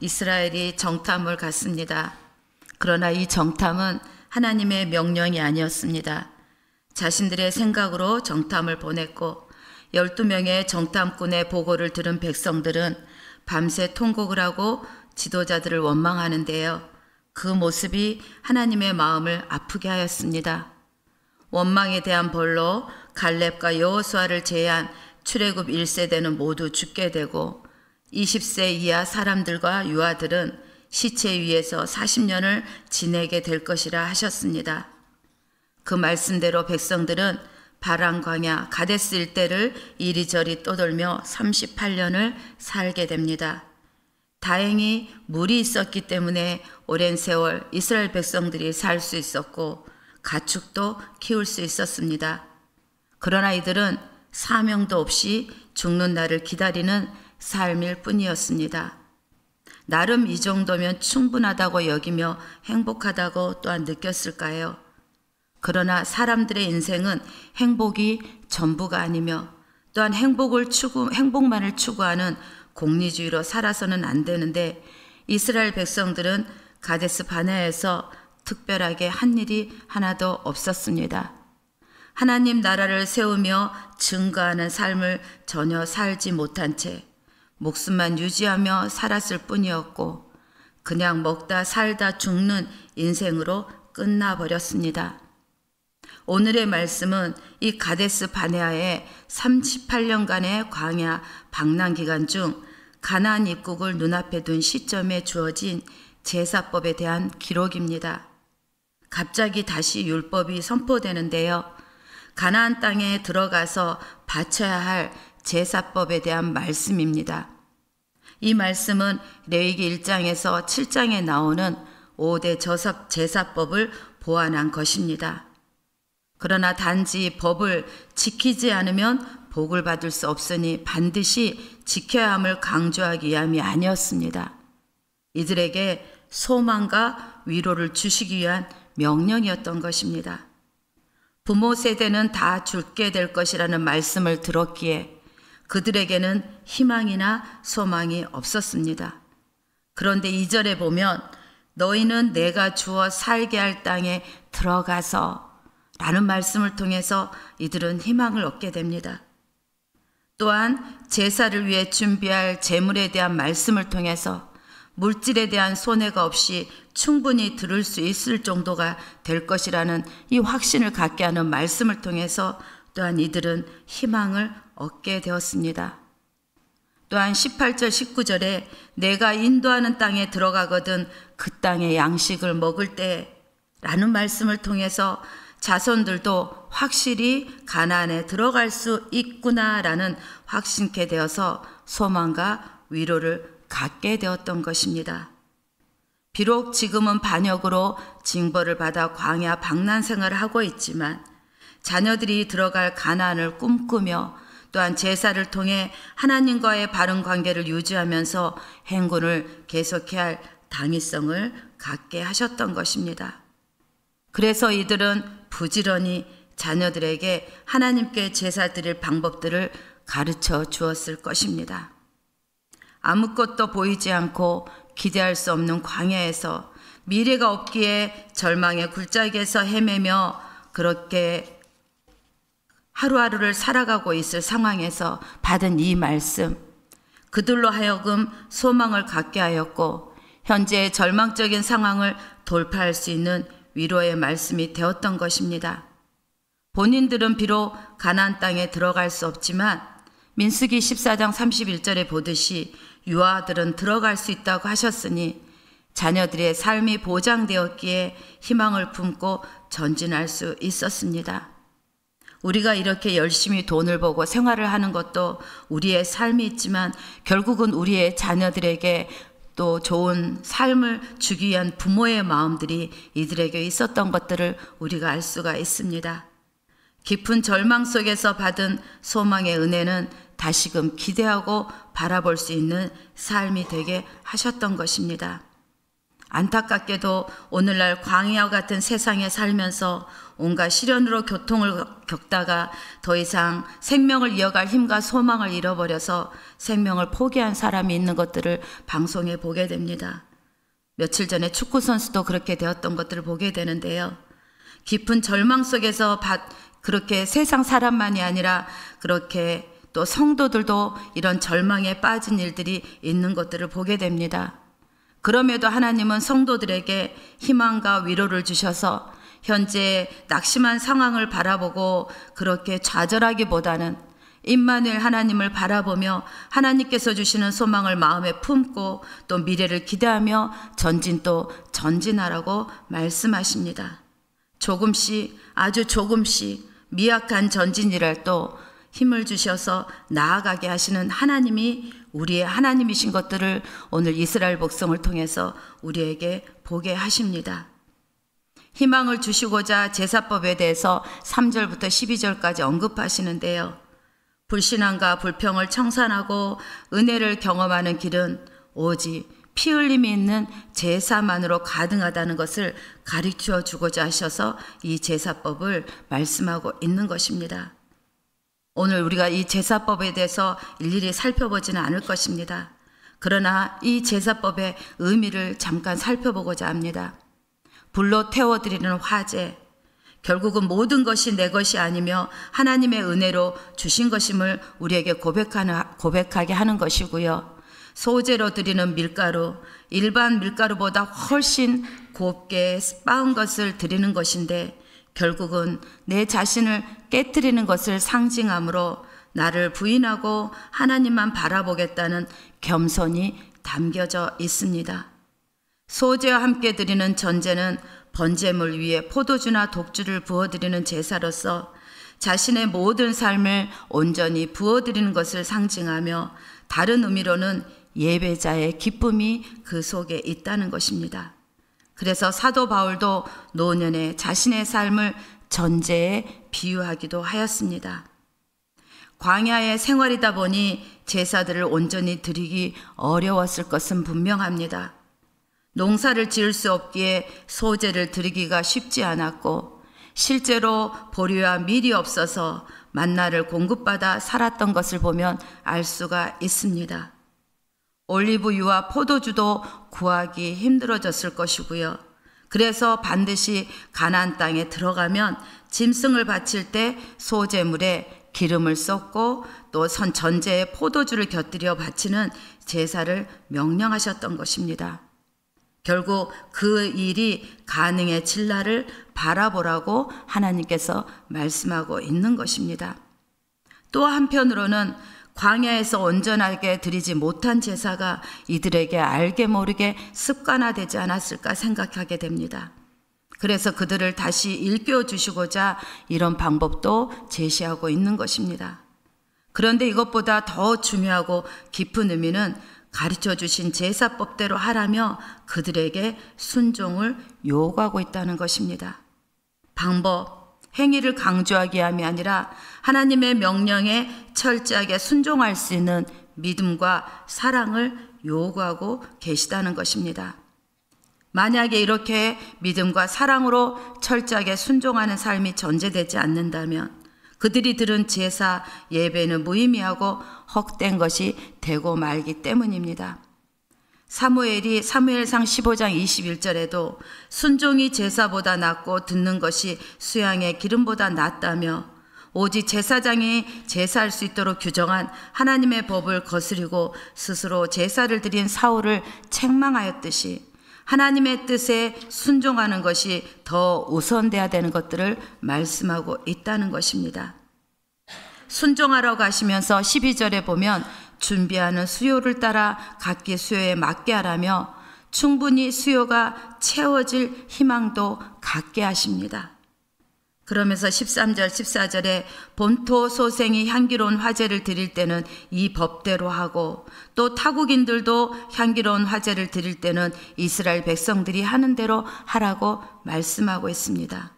이스라엘이 정탐을 갔습니다. 그러나 이 정탐은 하나님의 명령이 아니었습니다. 자신들의 생각으로 정탐을 보냈고 12명의 정탐꾼의 보고를 들은 백성들은 밤새 통곡을 하고 지도자들을 원망하는데요. 그 모습이 하나님의 마음을 아프게 하였습니다. 원망에 대한 벌로 갈렙과 여호수아를 제외한 출애굽 1세대는 모두 죽게 되고 20세 이하 사람들과 유아들은 시체 위에서 40년을 지내게 될 것이라 하셨습니다. 그 말씀대로 백성들은 바란 광야 가데스 일대를 이리저리 떠돌며 38년을 살게 됩니다. 다행히 물이 있었기 때문에 오랜 세월 이스라엘 백성들이 살 수 있었고 가축도 키울 수 있었습니다. 그러나 이들은 사명도 없이 죽는 날을 기다리는 삶일 뿐이었습니다. 나름 이 정도면 충분하다고 여기며 행복하다고 또한 느꼈을까요? 그러나 사람들의 인생은 행복이 전부가 아니며 또한 행복만을 추구하는 공리주의로 살아서는 안 되는데 이스라엘 백성들은 가데스 바네아에서 특별하게 한 일이 하나도 없었습니다. 하나님 나라를 세우며 증거하는 삶을 전혀 살지 못한 채 목숨만 유지하며 살았을 뿐이었고 그냥 먹다 살다 죽는 인생으로 끝나버렸습니다. 오늘의 말씀은 이 가데스 바네아의 38년간의 광야 방랑 기간 중 가나안 입국을 눈앞에 둔 시점에 주어진 제사법에 대한 기록입니다. 갑자기 다시 율법이 선포되는데요. 가나안 땅에 들어가서 바쳐야 할 제사법에 대한 말씀입니다. 이 말씀은 레위기 1장에서 7장에 나오는 5대 제사법을 보완한 것입니다. 그러나 단지 법을 지키지 않으면 복을 받을 수 없으니 반드시 지켜야 함을 강조하기 위함이 아니었습니다. 이들에게 소망과 위로를 주시기 위한 명령이었던 것입니다. 부모 세대는 다 죽게 될 것이라는 말씀을 들었기에 그들에게는 희망이나 소망이 없었습니다. 그런데 2절에 보면 너희는 내가 주어 살게 할 땅에 들어가서 라는 말씀을 통해서 이들은 희망을 얻게 됩니다. 또한 제사를 위해 준비할 제물에 대한 말씀을 통해서 물질에 대한 손해가 없이 충분히 들을 수 있을 정도가 될 것이라는 이 확신을 갖게 하는 말씀을 통해서 또한 이들은 희망을 얻게 되었습니다. 또한 18절 19절에 내가 인도하는 땅에 들어가거든 그 땅의 양식을 먹을 때 라는 말씀을 통해서 자손들도 확실히 가나안에 들어갈 수 있구나라는 확신케 되어서 소망과 위로를 갖게 되었던 것입니다. 비록 지금은 반역으로 징벌을 받아 광야 방랑 생활을 하고 있지만 자녀들이 들어갈 가나안을 꿈꾸며 또한 제사를 통해 하나님과의 바른 관계를 유지하면서 행군을 계속해야 할 당위성을 갖게 하셨던 것입니다. 그래서 이들은 부지런히 자녀들에게 하나님께 제사 드릴 방법들을 가르쳐 주었을 것입니다. 아무것도 보이지 않고 기대할 수 없는 광야에서 미래가 없기에 절망의 굴짝에서 헤매며 그렇게 하루하루를 살아가고 있을 상황에서 받은 이 말씀, 그들로 하여금 소망을 갖게 하였고 현재의 절망적인 상황을 돌파할 수 있는 위로의 말씀이 되었던 것입니다. 본인들은 비록 가나안 땅에 들어갈 수 없지만 민수기 14장 31절에 보듯이 유아들은 들어갈 수 있다고 하셨으니 자녀들의 삶이 보장되었기에 희망을 품고 전진할 수 있었습니다. 우리가 이렇게 열심히 돈을 벌고 생활을 하는 것도 우리의 삶이 있지만 결국은 우리의 자녀들에게 또 좋은 삶을 주기 위한 부모의 마음들이 이들에게 있었던 것들을 우리가 알 수가 있습니다. 깊은 절망 속에서 받은 소망의 은혜는 다시금 기대하고 바라볼 수 있는 삶이 되게 하셨던 것입니다. 안타깝게도 오늘날 광야와 같은 세상에 살면서 온갖 시련으로 교통을 겪다가 더 이상 생명을 이어갈 힘과 소망을 잃어버려서 생명을 포기한 사람이 있는 것들을 방송에 보게 됩니다. 며칠 전에 축구선수도 그렇게 되었던 것들을 보게 되는데요. 깊은 절망 속에서 그렇게 세상 사람만이 아니라 그렇게 또 성도들도 이런 절망에 빠진 일들이 있는 것들을 보게 됩니다. 그럼에도 하나님은 성도들에게 희망과 위로를 주셔서 현재 낙심한 상황을 바라보고 그렇게 좌절하기보다는 임마누엘 하나님을 바라보며 하나님께서 주시는 소망을 마음에 품고 또 미래를 기대하며 전진하라고 말씀하십니다. 조금씩 아주 조금씩 미약한 전진이랄도 힘을 주셔서 나아가게 하시는 하나님이 우리의 하나님이신 것들을 오늘 이스라엘 백성을 통해서 우리에게 보게 하십니다. 희망을 주시고자 제사법에 대해서 3절부터 12절까지 언급하시는데요. 불신앙과 불평을 청산하고 은혜를 경험하는 길은 오직 피 흘림이 있는 제사만으로 가능하다는 것을 가르쳐 주고자 하셔서 이 제사법을 말씀하고 있는 것입니다. 오늘 우리가 이 제사법에 대해서 일일이 살펴보지는 않을 것입니다. 그러나 이 제사법의 의미를 잠깐 살펴보고자 합니다. 불로 태워드리는 화제, 결국은 모든 것이 내 것이 아니며 하나님의 은혜로 주신 것임을 우리에게 고백하게 하는 것이고요. 소제로 드리는 밀가루, 일반 밀가루보다 훨씬 곱게 빻은 것을 드리는 것인데 결국은 내 자신을 깨뜨리는 것을 상징하므로 나를 부인하고 하나님만 바라보겠다는 겸손이 담겨져 있습니다. 소제와 함께 드리는 전제는 번제물 위에 포도주나 독주를 부어드리는 제사로서 자신의 모든 삶을 온전히 부어드리는 것을 상징하며 다른 의미로는 예배자의 기쁨이 그 속에 있다는 것입니다. 그래서 사도 바울도 노년에 자신의 삶을 전제에 비유하기도 하였습니다. 광야의 생활이다 보니 제사들을 온전히 드리기 어려웠을 것은 분명합니다. 농사를 지을 수 없기에 소제를 드리기가 쉽지 않았고 실제로 보리와 밀이 없어서 만나를 공급받아 살았던 것을 보면 알 수가 있습니다. 올리브유와 포도주도 구하기 힘들어졌을 것이고요. 그래서 반드시 가나안 땅에 들어가면 짐승을 바칠 때 소제물에 기름을 쏟고 또 전제에 포도주를 곁들여 바치는 제사를 명령하셨던 것입니다. 결국 그 일이 가능해질 날을 바라보라고 하나님께서 말씀하고 있는 것입니다. 또 한편으로는 광야에서 온전하게 드리지 못한 제사가 이들에게 알게 모르게 습관화되지 않았을까 생각하게 됩니다. 그래서 그들을 다시 일깨워 주시고자 이런 방법도 제시하고 있는 것입니다. 그런데 이것보다 더 중요하고 깊은 의미는 가르쳐 주신 제사법대로 하라며 그들에게 순종을 요구하고 있다는 것입니다. 방법, 행위를 강조하기 함이 아니라 하나님의 명령에 철저하게 순종할 수 있는 믿음과 사랑을 요구하고 계시다는 것입니다. 만약에 이렇게 믿음과 사랑으로 철저하게 순종하는 삶이 전제되지 않는다면 그들이 드린 제사 예배는 무의미하고 헛된 것이 되고 말기 때문입니다. 사무엘상 15장 21절에도 순종이 제사보다 낫고 듣는 것이 수양의 기름보다 낫다며 오직 제사장이 제사할 수 있도록 규정한 하나님의 법을 거스리고 스스로 제사를 드린 사울을 책망하였듯이 하나님의 뜻에 순종하는 것이 더 우선돼야 되는 것들을 말씀하고 있다는 것입니다. 순종하라고 하시면서 12절에 보면 준비하는 수요를 따라 각기 수요에 맞게 하라며 충분히 수요가 채워질 희망도 갖게 하십니다. 그러면서 13절, 14절에 본토 소생이 향기로운 화제를 드릴 때는 이 법대로 하고 또 타국인들도 향기로운 화제를 드릴 때는 이스라엘 백성들이 하는 대로 하라고 말씀하고 있습니다.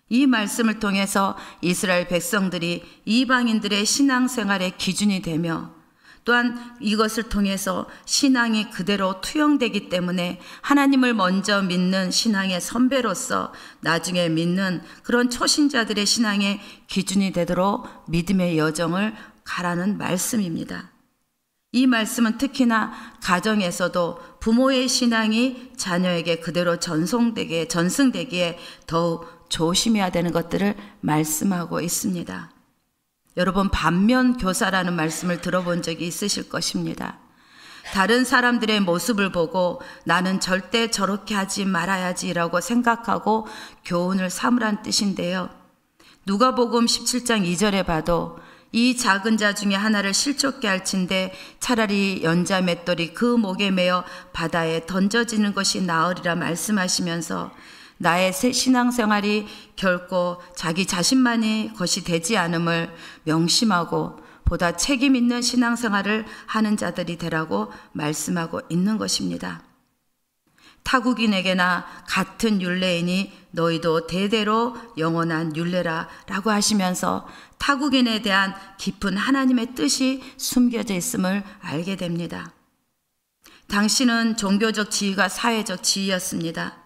이 말씀을 통해서 이스라엘 백성들이 이방인들의 신앙생활의 기준이 되며 또한 이것을 통해서 신앙이 그대로 투영되기 때문에 하나님을 먼저 믿는 신앙의 선배로서 나중에 믿는 그런 초신자들의 신앙의 기준이 되도록 믿음의 여정을 가라는 말씀입니다. 이 말씀은 특히나 가정에서도 부모의 신앙이 자녀에게 그대로 전승되기에 더욱 조심해야 되는 것들을 말씀하고 있습니다. 여러분, 반면교사라는 말씀을 들어본 적이 있으실 것입니다. 다른 사람들의 모습을 보고 나는 절대 저렇게 하지 말아야지라고 생각하고 교훈을 삼으란 뜻인데요. 누가복음 17장 2절에 봐도 이 작은 자 중에 하나를 실족게 할진대 차라리 연자 맷돌이 그 목에 매어 바다에 던져지는 것이 나으리라 말씀하시면서 나의 신앙생활이 결코 자기 자신만이 것이 되지 않음을 명심하고 보다 책임 있는 신앙생활을 하는 자들이 되라고 말씀하고 있는 것입니다. 타국인에게나 같은 율례이니 너희도 대대로 영원한 율례라 라고 하시면서 타국인에 대한 깊은 하나님의 뜻이 숨겨져 있음을 알게 됩니다. 당시는 종교적 지위가 사회적 지위였습니다.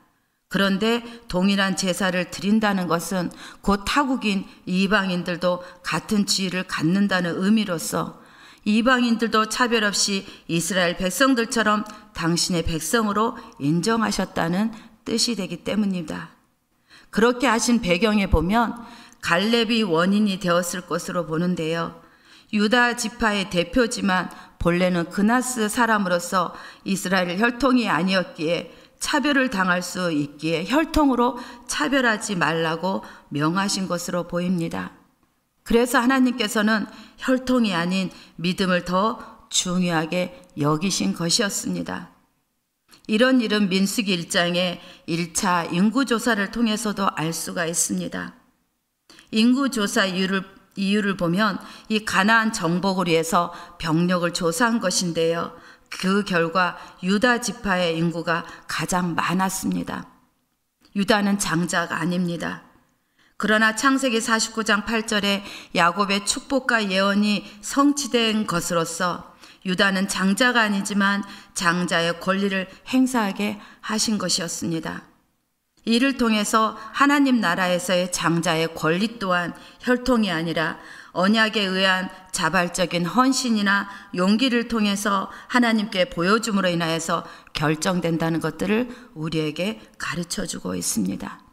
그런데 동일한 제사를 드린다는 것은 곧 타국인 이방인들도 같은 지위를 갖는다는 의미로서 이방인들도 차별 없이 이스라엘 백성들처럼 당신의 백성으로 인정하셨다는 뜻이 되기 때문입니다. 그렇게 하신 배경에 보면 갈렙이 원인이 되었을 것으로 보는데요. 유다 지파의 대표지만 본래는 그나스 사람으로서 이스라엘 혈통이 아니었기에 차별을 당할 수 있기에 혈통으로 차별하지 말라고 명하신 것으로 보입니다. 그래서 하나님께서는 혈통이 아닌 믿음을 더 중요하게 여기신 것이었습니다. 이런 일은 민수기 1장의 1차 인구조사를 통해서도 알 수가 있습니다. 인구조사 이유를 보면 이 가나안 정복을 위해서 병력을 조사한 것인데요. 그 결과 유다 지파의 인구가 가장 많았습니다. 유다는 장자가 아닙니다. 그러나 창세기 49장 8절에 야곱의 축복과 예언이 성취된 것으로서 유다는 장자가 아니지만 장자의 권리를 행사하게 하신 것이었습니다. 이를 통해서 하나님 나라에서의 장자의 권리 또한 혈통이 아니라 언약에 의한 자발적인 헌신이나 용기를 통해서 하나님께 보여줌으로 인하여서 결정된다는 것들을 우리에게 가르쳐주고 있습니다.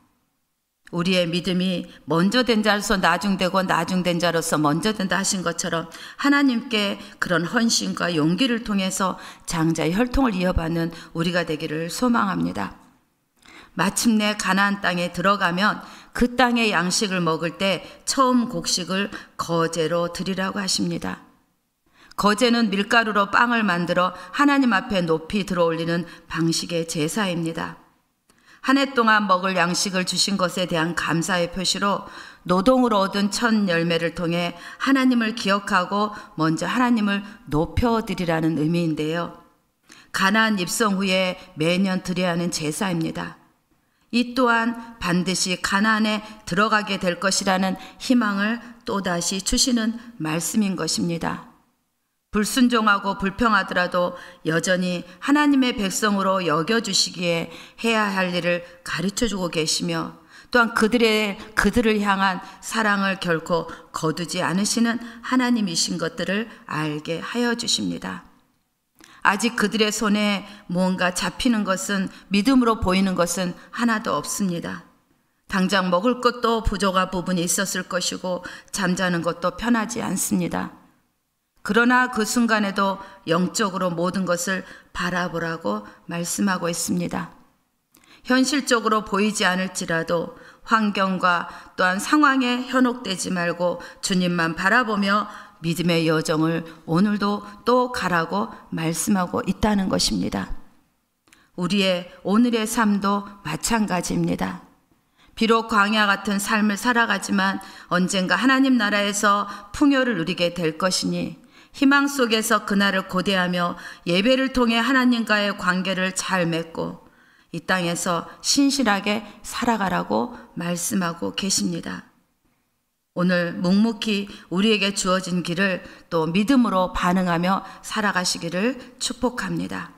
우리의 믿음이 먼저 된 자로서 나중되고 나중된 자로서 먼저 된다 하신 것처럼 하나님께 그런 헌신과 용기를 통해서 장자의 혈통을 이어받는 우리가 되기를 소망합니다. 마침내 가나안 땅에 들어가면 그 땅의 양식을 먹을 때 처음 곡식을 거제로 드리라고 하십니다. 거제는 밀가루로 빵을 만들어 하나님 앞에 높이 들어올리는 방식의 제사입니다. 한 해 동안 먹을 양식을 주신 것에 대한 감사의 표시로 노동으로 얻은 첫 열매를 통해 하나님을 기억하고 먼저 하나님을 높여드리라는 의미인데요. 가나안 입성 후에 매년 드려야 하는 제사입니다. 이 또한 반드시 가나안에 들어가게 될 것이라는 희망을 또다시 주시는 말씀인 것입니다. 불순종하고 불평하더라도 여전히 하나님의 백성으로 여겨주시기에 해야 할 일을 가르쳐주고 계시며 또한 그들을 향한 사랑을 결코 거두지 않으시는 하나님이신 것들을 알게 하여 주십니다. 아직 그들의 손에 무언가 잡히는 것은 믿음으로 보이는 것은 하나도 없습니다. 당장 먹을 것도 부족한 부분이 있었을 것이고 잠자는 것도 편하지 않습니다. 그러나 그 순간에도 영적으로 모든 것을 바라보라고 말씀하고 있습니다. 현실적으로 보이지 않을지라도 환경과 또한 상황에 현혹되지 말고 주님만 바라보며 믿음의 여정을 오늘도 또 가라고 말씀하고 있다는 것입니다. 우리의 오늘의 삶도 마찬가지입니다. 비록 광야 같은 삶을 살아가지만 언젠가 하나님 나라에서 풍요를 누리게 될 것이니 희망 속에서 그날을 고대하며 예배를 통해 하나님과의 관계를 잘 맺고 이 땅에서 신실하게 살아가라고 말씀하고 계십니다. 오늘 묵묵히 우리에게 주어진 길을 또 믿음으로 반응하며 살아가시기를 축복합니다.